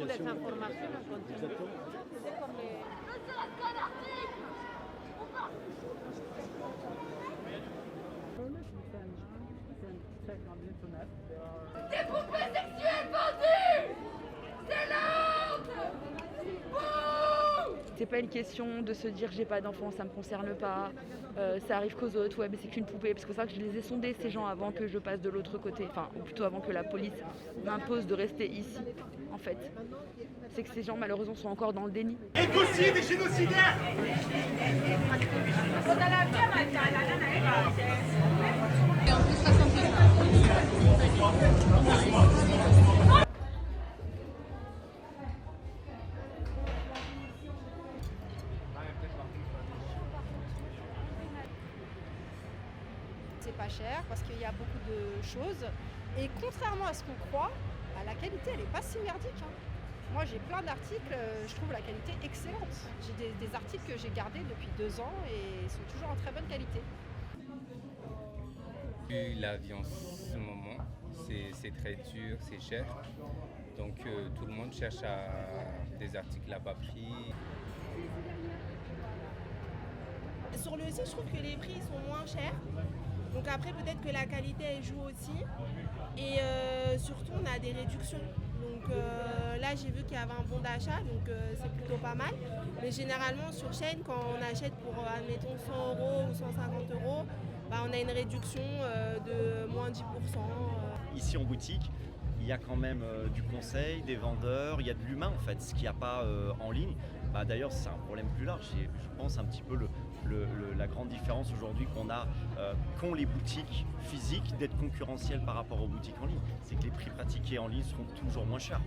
beaucoup d'informations. C'est comme les... Des poupées sexuelles vendues! C'est l'ordre! C'est pas une question de se dire j'ai pas d'enfant, ça me concerne pas, ça arrive qu'aux autres, ouais mais c'est qu'une poupée, parce que c'est vrai que je les ai sondés ces gens avant que je passe de l'autre côté, enfin ou plutôt avant que la police m'impose de rester ici en fait. C'est que ces gens malheureusement sont encore dans le déni. Écocide et génocidaire. C'est pas cher parce qu'il y a beaucoup de choses et contrairement à ce qu'on croit, la qualité elle est pas si merdique. Moi j'ai plein d'articles, je trouve la qualité excellente. J'ai des articles que j'ai gardés depuis 2 ans et ils sont toujours en très bonne qualité. La vie en ce moment, c'est très dur, c'est cher. Donc tout le monde cherche des articles à bas prix. Sur le site, je trouve que les prix sont moins chers. Donc après, peut-être que la qualité, elle joue aussi. Et surtout, on a des réductions. Donc là, j'ai vu qu'il y avait un bon d'achat, donc c'est plutôt pas mal. Mais généralement, sur chaîne, quand on achète pour, admettons, 100 € ou 150 €, on a une réduction de moins 10%. Ici en boutique, il y a quand même du conseil, des vendeurs, il y a de l'humain en fait, ce qu'il n'y a pas en ligne. D'ailleurs, c'est un problème plus large. C'est, je pense, un petit peu la grande différence aujourd'hui qu'ont les boutiques physiques d'être concurrentielles par rapport aux boutiques en ligne. C'est que les prix pratiqués en ligne seront toujours moins chers.